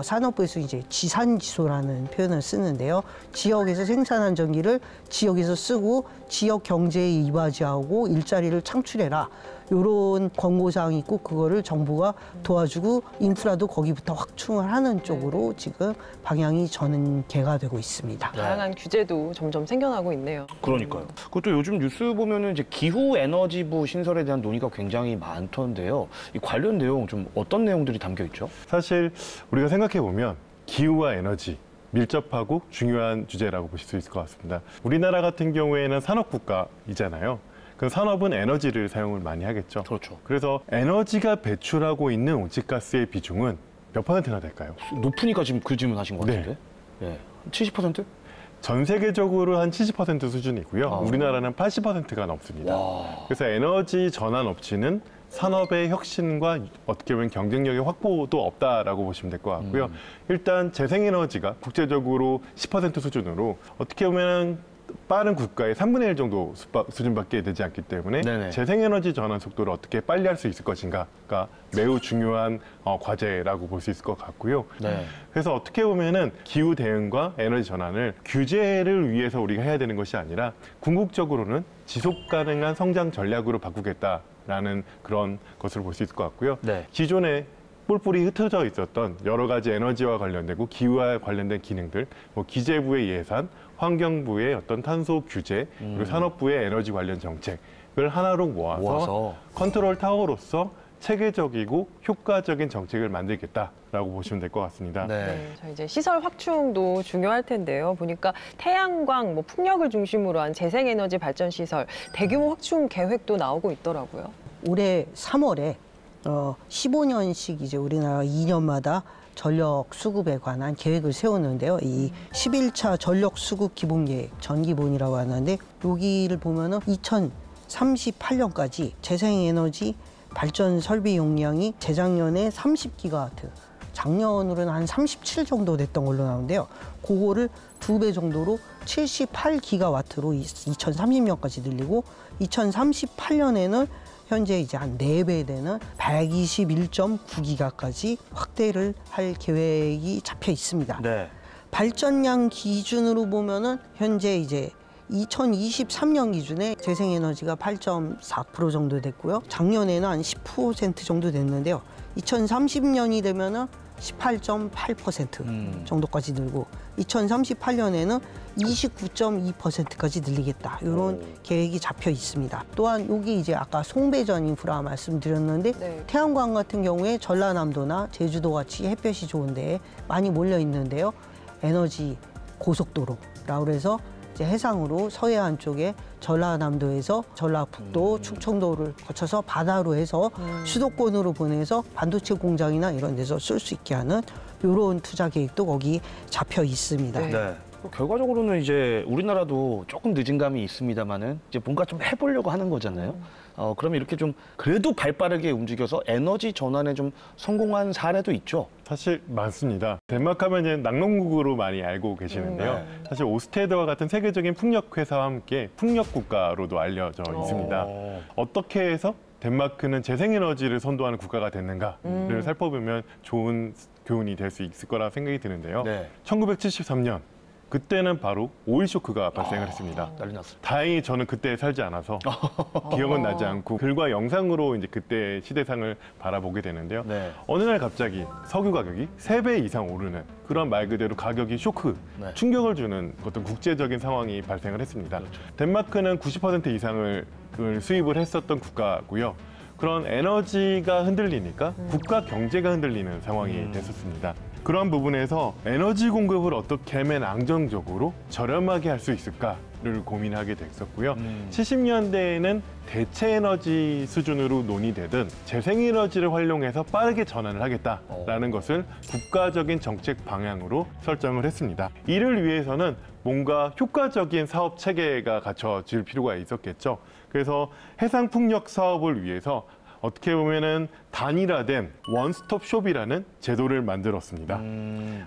산업부에서 지산지소라는 표현을 쓰는데요. 지역에서 생산한 전기를 지역에서 쓰고 지역 경제에 이바지하고 일자리를 창출해라, 이런 권고사항이 있고, 그거를 정부가 도와주고 인프라도 거기부터 확충을 하는 쪽으로 지금 방향이 전개가 되고 있습니다. 다양한 규제도 점점 생겨나고 있네요. 그러니까요. 그것도 요즘 뉴스 보면은 기후 에너지부 신설에 대한 논의가 굉장히 많던데요. 이 관련 내용 좀 어떤 내용들이 담겨 있죠? 사실 우리가 생각해 보면 기후와 에너지 밀접하고 중요한 주제라고 보실 수 있을 것 같습니다. 우리나라 같은 경우에는 산업국가이잖아요. 그 산업은 에너지를 사용을 많이 하겠죠. 그렇죠. 그래서 에너지가 배출하고 있는 온실가스의 비중은 몇 %나 될까요? 높으니까 지금 그 질문하신 것 같은데. 네. 70%? 전 세계적으로 한 70% 수준이고요. 우리나라는 80%가 넘습니다. 그래서 에너지 전환 없이는 산업의 혁신과 어떻게 보면 경쟁력의 확보도 없다라고 보시면 될 것 같고요. 일단 재생에너지가 국제적으로 10% 수준으로 어떻게 보면 빠른 국가의 3분의 1 정도 수준밖에 되지 않기 때문에 네네. 재생에너지 전환 속도를 어떻게 빨리 할 수 있을 것인가가 매우 중요한 과제라고 볼 수 있을 것 같고요. 네. 그래서 어떻게 보면은 기후 대응과 에너지 전환을 규제를 위해서 우리가 해야 되는 것이 아니라 궁극적으로는 지속 가능한 성장 전략으로 바꾸겠다라는 그런 것으로 볼 수 있을 것 같고요. 네. 기존에 뿔뿔이 흩어져 있었던 여러 가지 에너지와 관련되고 기후와 관련된 기능들, 뭐 기재부의 예산, 환경부의 어떤 탄소 규제, 그리고 산업부의 에너지 관련 정책을 하나로 모아서 컨트롤 타워로서 체계적이고 효과적인 정책을 만들겠다라고 보시면 될 것 같습니다. 네, 자, 이제 시설 확충도 중요할 텐데요. 보니까 태양광, 뭐 풍력을 중심으로 한 재생에너지 발전 시설 대규모 확충 계획도 나오고 있더라고요. 올해 3월에 15년씩 이제 우리나라 2년마다 전력 수급에 관한 계획을 세웠는데요. 이 11차 전력 수급 기본계획, 전기본이라고 하는데 여기를 보면은 2038년까지 재생에너지 발전 설비 용량이 재작년에 30기가와트, 작년으로는 한 37 정도 됐던 걸로 나오는데요. 그거를 2배 정도로 78기가와트로 2030년까지 늘리고 2038년에는 현재 이제 한 4배 되는 121.9기가까지 확대를 할 계획이 잡혀 있습니다. 네. 발전량 기준으로 보면은 현재 이제 2023년 기준에 재생에너지가 8.4% 정도 됐고요. 작년에는 한 10% 정도 됐는데요. 2030년이 되면은 18.8% 정도까지 늘고 2038년에는 29.2%까지 늘리겠다. 이런 계획이 잡혀 있습니다. 또한 여기 이제 아까 송배전 인프라 말씀드렸는데 네. 태양광 같은 경우에 전라남도나 제주도 같이 햇볕이 좋은데 많이 몰려 있는데요. 에너지 고속도로라고 해서 이제 해상으로 서해안 쪽에 전라남도에서 전라북도, 충청도를 거쳐서 바다로 해서 수도권으로 보내서 반도체 공장이나 이런 데서 쓸 수 있게 하는 이런 투자 계획도 거기 잡혀 있습니다. 네. 결과적으로는 이제 우리나라도 조금 늦은 감이 있습니다만은 이제 뭔가 좀 해보려고 하는 거잖아요. 그러면 이렇게 좀 그래도 발빠르게 움직여서 에너지 전환에 좀 성공한 사례도 있죠. 사실 많습니다. 덴마크 하면 이제 낙농국으로 많이 알고 계시는데요. 사실 오스테드와 같은 세계적인 풍력 회사와 함께 풍력 국가로도 알려져 있습니다. 어떻게 해서 덴마크는 재생에너지를 선도하는 국가가 됐는가를 살펴보면 좋은 교훈이 될 수 있을 거라 생각이 드는데요. 네. 1973년 그때는 바로 오일 쇼크가 발생을 했습니다. 난리 났어요. 다행히 저는 그때 살지 않아서 기억은 나지 않고 글과 영상으로 이제 그때 시대상을 바라보게 되는데요. 네. 어느 날 갑자기 석유 가격이 3배 이상 오르는 그런 말 그대로 가격이 쇼크, 네. 충격을 주는 어떤 국제적인 상황이 발생을 했습니다. 덴마크는 90% 이상을 수입을 했었던 국가고요. 그런 에너지가 흔들리니까 국가 경제가 흔들리는 상황이 됐었습니다. 그런 부분에서 에너지 공급을 어떻게 하면 안정적으로 저렴하게 할 수 있을까를 고민하게 됐었고요. 70년대에는 대체 에너지 수준으로 논의되던 재생에너지를 활용해서 빠르게 전환을 하겠다라는 것을 국가적인 정책 방향으로 설정을 했습니다. 이를 위해서는 뭔가 효과적인 사업 체계가 갖춰질 필요가 있었겠죠. 그래서 해상풍력 사업을 위해서 어떻게 보면은 단일화된 원스톱 숍이라는 제도를 만들었습니다.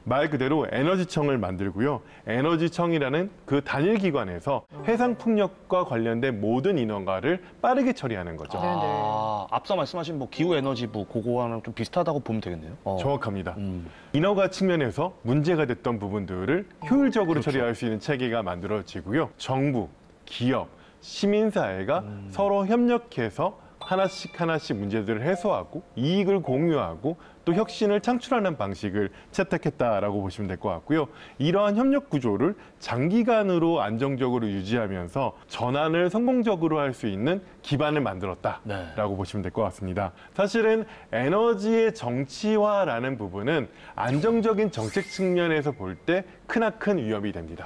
말 그대로 에너지청을 만들고요. 에너지청이라는 그 단일 기관에서 해상풍력과 관련된 모든 인허가를 빠르게 처리하는 거죠. 앞서 말씀하신 뭐 기후에너지부 그거와는 좀 비슷하다고 보면 되겠네요. 정확합니다. 인허가 측면에서 문제가 됐던 부분들을 효율적으로 처리할 수 있는 체계가 만들어지고요. 정부, 기업, 시민사회가 서로 협력해서 하나씩 문제들을 해소하고 이익을 공유하고 또 혁신을 창출하는 방식을 채택했다라고 보시면 될 것 같고요. 이러한 협력 구조를 장기간으로 안정적으로 유지하면서 전환을 성공적으로 할 수 있는 기반을 만들었다라고 보시면 될 것 같습니다. 사실은 에너지의 정치화라는 부분은 안정적인 정책 측면에서 볼 때 크나큰 위협이 됩니다.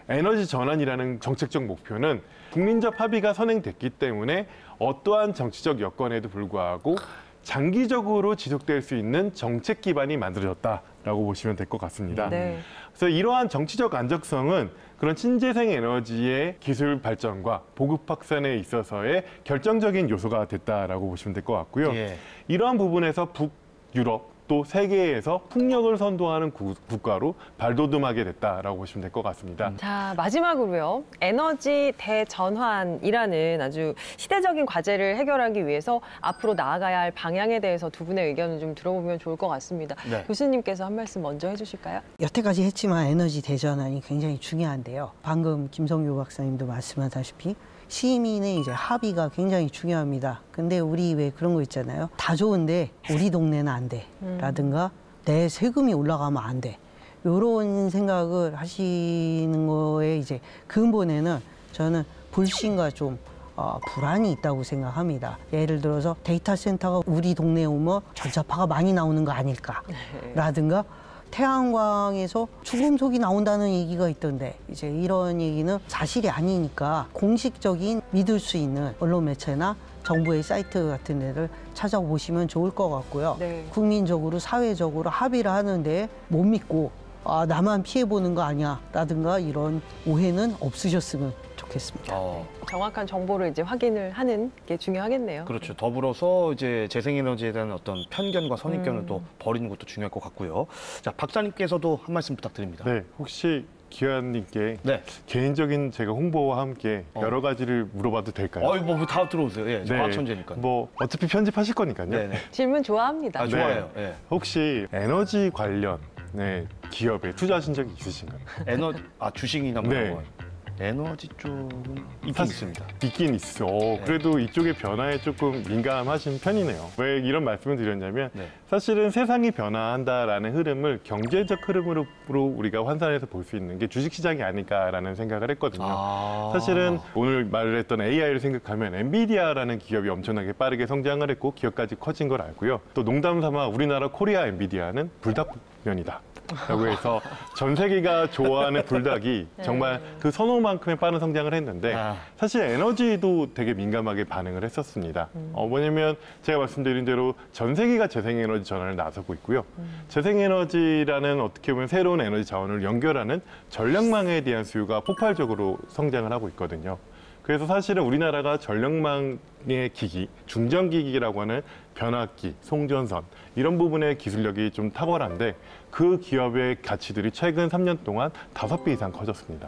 에너지 전환이라는 정책적 목표는 국민적 합의가 선행됐기 때문에 어떠한 정치적 여건에도 불구하고 장기적으로 지속될 수 있는 정책 기반이 만들어졌다라고 보시면 될 것 같습니다. 네. 그래서 이러한 정치적 안정성은 그런 친재생 에너지의 기술 발전과 보급 확산에 있어서의 결정적인 요소가 됐다라고 보시면 될 것 같고요. 예. 이러한 부분에서 북유럽 또 세계에서 풍력을 선도하는 국가로 발돋움하게 됐다라고 보시면 될 것 같습니다. 자, 마지막으로요. 에너지 대전환이라는 아주 시대적인 과제를 해결하기 위해서 앞으로 나아가야 할 방향에 대해서 두 분의 의견을 좀 들어보면 좋을 것 같습니다. 네. 교수님께서 한 말씀 먼저 해주실까요? 여태까지 했지만 에너지 대전환이 굉장히 중요한데요. 방금 김성규 박사님도 말씀하다시피 시민의 이제 합의가 굉장히 중요합니다. 근데 우리 왜 그런 거 있잖아요. 다 좋은데 우리 동네는 안 돼. 라든가 내 세금이 올라가면 안 돼. 이런 생각을 하시는 거에 이제 근본에는 저는 불신과 좀 불안이 있다고 생각합니다. 예를 들어서 데이터 센터가 우리 동네에 오면 전자파가 많이 나오는 거 아닐까라든가 태양광에서 죽음속이 나온다는 얘기가 있던데 이제 이런 얘기는 사실이 아니니까 공식적인 믿을 수 있는 언론 매체나 정부의 사이트 같은 데를 찾아보시면 좋을 것 같고요. 네. 국민적으로 사회적으로 합의를 하는데 못 믿고 나만 피해보는 거 아니야 라든가 이런 오해는 없으셨으면 좋겠습니다. 정확한 정보를 이제 확인을 하는 게 중요하겠네요. 그렇죠. 더불어서 이제 재생에너지에 대한 어떤 편견과 선입견을 또 버리는 것도 중요할 것 같고요. 자, 박사님께서도 한 말씀 부탁드립니다. 네, 혹시 기관님께 네. 개인적인 제가 홍보와 함께 여러 가지를 물어봐도 될까요? 뭐 다 들어오세요. 예, 네, 과학 천재니까. 뭐 어차피 편집하실 거니까요. 네네. 질문 좋아합니다. 아, 좋아요. 예. 혹시 에너지 관련 기업에 투자하신 적이 있으신가요? 주식이나 뭐 네. 이런 거. 에너지 쪽은 있긴 있습니다. 있긴 있어. 그래도 이쪽의 변화에 조금 민감하신 편이네요. 왜 이런 말씀을 드렸냐면 네. 사실은 세상이 변화한다라는 흐름을 경제적 흐름으로 우리가 환산해서 볼 수 있는 게 주식시장이 아닐까라는 생각을 했거든요. 사실은 오늘 말을 했던 AI를 생각하면 엔비디아라는 기업이 엄청나게 빠르게 성장을 했고 기업까지 커진 걸 알고요. 또 농담 삼아 우리나라 코리아 엔비디아는 불닭면이다. 라고 해서 전 세계가 좋아하는 불닭이 정말 그 선호만큼의 빠른 성장을 했는데 사실 에너지도 되게 민감하게 반응을 했었습니다. 뭐냐면 제가 말씀드린 대로 전 세계가 재생에너지 전환을 나서고 있고요. 재생에너지라는 어떻게 보면 새로운 에너지 자원을 연결하는 전력망에 대한 수요가 폭발적으로 성장을 하고 있거든요. 그래서 사실은 우리나라가 전력망의 기기, 중전기기라고 하는 변압기, 송전선 이런 부분의 기술력이 좀 탁월한데 그 기업의 가치들이 최근 3년 동안 5배 이상 커졌습니다.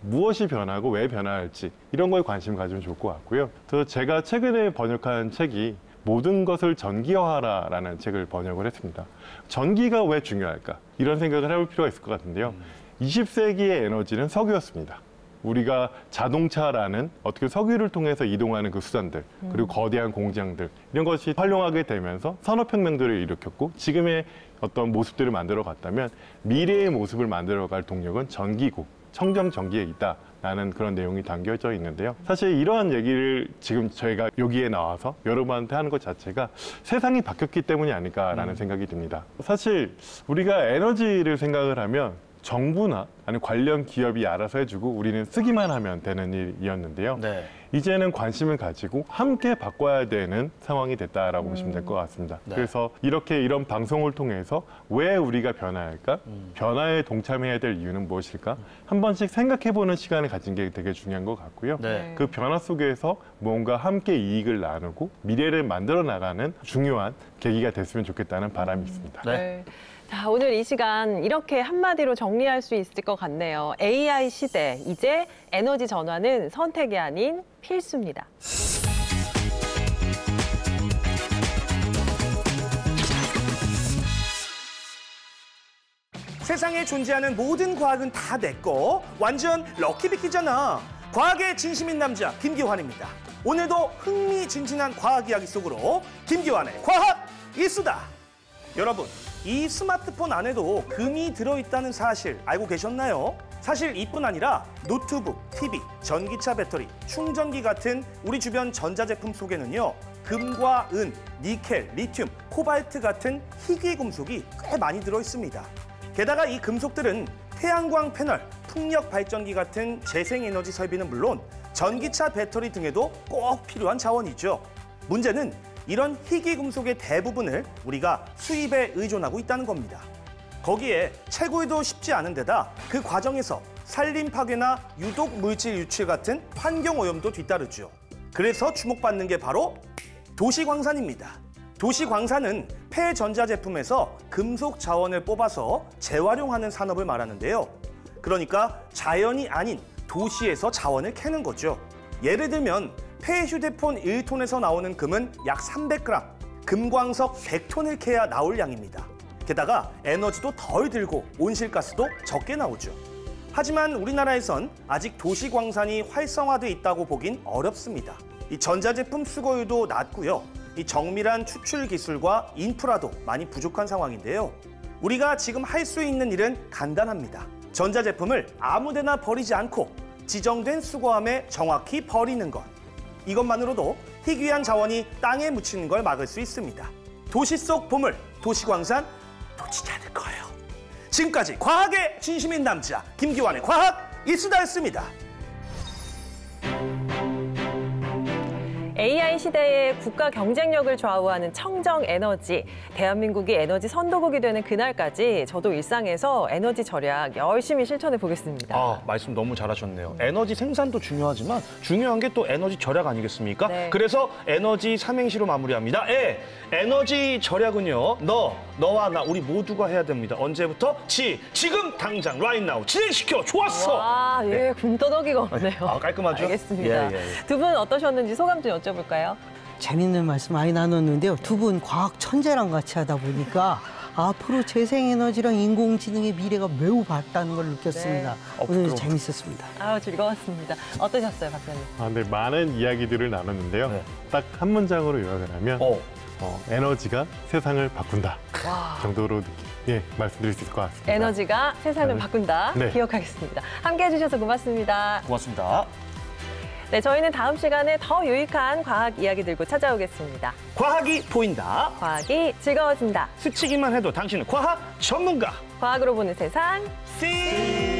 무엇이 변하고 왜 변화할지 이런 거에 관심 가지면 좋을 것 같고요. 그래서 제가 최근에 번역한 책이 모든 것을 전기화하라라는 책을 번역을 했습니다. 전기가 왜 중요할까? 이런 생각을 해볼 필요가 있을 것 같은데요. 20세기의 에너지는 석유였습니다. 우리가 자동차라는 어떻게 석유를 통해서 이동하는 그 수단들 그리고 거대한 공장들 이런 것이 활용하게 되면서 산업혁명들을 일으켰고 지금의 어떤 모습들을 만들어 갔다면 미래의 모습을 만들어갈 동력은 전기고 청정 전기에 있다라는 그런 내용이 담겨져 있는데요. 사실 이러한 얘기를 지금 저희가 여기에 나와서 여러분한테 하는 것 자체가 세상이 바뀌었기 때문이 아닐까라는 생각이 듭니다. 사실 우리가 에너지를 생각을 하면 정부나 아니면 관련 기업이 알아서 해주고 우리는 쓰기만 하면 되는 일이었는데요. 네. 이제는 관심을 가지고 함께 바꿔야 되는 상황이 됐다라고 보시면 될 것 같습니다. 네. 그래서 이런 방송을 통해서 왜 우리가 변화할까? 변화에 동참해야 될 이유는 무엇일까? 한 번씩 생각해보는 시간을 가진 게 되게 중요한 것 같고요. 네. 그 변화 속에서 뭔가 함께 이익을 나누고 미래를 만들어 나가는 중요한 계기가 됐으면 좋겠다는 바람이 있습니다. 네. 자, 오늘 이 시간 이렇게 한마디로 정리할 수 있을 것 같네요. AI 시대, 이제 에너지 전환은 선택이 아닌 필수입니다. 세상에 존재하는 모든 과학은 다 내 거. 완전 럭키비키잖아. 과학의 진심인 남자 김기환입니다. 오늘도 흥미진진한 과학 이야기 속으로 김기환의 과학 이수다. 여러분, 이 스마트폰 안에도 금이 들어있다는 사실 알고 계셨나요? 사실 이뿐 아니라 노트북, TV, 전기차 배터리, 충전기 같은 우리 주변 전자제품 속에는요. 금과 은, 니켈, 리튬, 코발트 같은 희귀 금속이 꽤 많이 들어있습니다. 게다가 이 금속들은 태양광 패널, 풍력 발전기 같은 재생에너지 설비는 물론 전기차 배터리 등에도 꼭 필요한 자원이죠. 문제는 이런 희귀 금속의 대부분을 우리가 수입에 의존하고 있다는 겁니다. 거기에 채굴도 쉽지 않은 데다 그 과정에서 산림 파괴나 유독 물질 유출 같은 환경 오염도 뒤따르죠. 그래서 주목받는 게 바로 도시광산입니다. 도시광산은 폐전자제품에서 금속 자원을 뽑아서 재활용하는 산업을 말하는데요. 그러니까 자연이 아닌 도시에서 자원을 캐는 거죠. 예를 들면 폐휴대폰 1톤에서 나오는 금은 약 300g, 금광석 100톤을 캐야 나올 양입니다. 게다가 에너지도 덜 들고 온실가스도 적게 나오죠. 하지만 우리나라에선 아직 도시광산이 활성화돼 있다고 보긴 어렵습니다. 이 전자제품 수거율도 낮고요. 이 정밀한 추출 기술과 인프라도 많이 부족한 상황인데요. 우리가 지금 할 수 있는 일은 간단합니다. 전자제품을 아무데나 버리지 않고 지정된 수거함에 정확히 버리는 것. 이것만으로도 희귀한 자원이 땅에 묻히는 걸 막을 수 있습니다. 도시 속 보물, 도시광산 놓치지 않을 거예요. 지금까지 과학의 진심인 남자 김기환의 과학 이수다였습니다. AI 시대의 국가 경쟁력을 좌우하는 청정 에너지, 대한민국이 에너지 선도국이 되는 그날까지 저도 일상에서 에너지 절약 열심히 실천해 보겠습니다. 말씀 너무 잘하셨네요. 에너지 생산도 중요하지만 중요한 게 또 에너지 절약 아니겠습니까? 네. 그래서 에너지 삼행시로 마무리합니다. 에너지 절약은요. 너와 나 우리 모두가 해야 됩니다. 언제부터? 지금 당장 right now 진행시켜. 좋았어. 와, 예, 군더더기가 없네요. 깔끔하죠? 알겠습니다. 예. 두 분 어떠셨는지 소감 좀 여쭤볼까요? 재밌는 말씀 많이 나눴는데요. 두 분 과학 천재랑 같이 하다 보니까 앞으로 재생에너지랑 인공지능의 미래가 매우 밝다는 걸 느꼈습니다. 네. 오늘 재밌었습니다. 아우, 즐거웠습니다. 어떠셨어요, 박사님? 네, 많은 이야기들을 나눴는데요. 네. 딱 한 문장으로 요약을 하면 에너지가 세상을 바꾼다 정도로 말씀드릴 수 있을 것 같습니다. 에너지가 세상을 바꾼다. 네. 기억하겠습니다. 함께해 주셔서 고맙습니다. 고맙습니다. 네, 저희는 다음 시간에 더 유익한 과학 이야기 들고 찾아오겠습니다. 과학이 보인다. 과학이 즐거워진다. 스치기만 해도 당신은 과학 전문가. 과학으로 보는 세상. See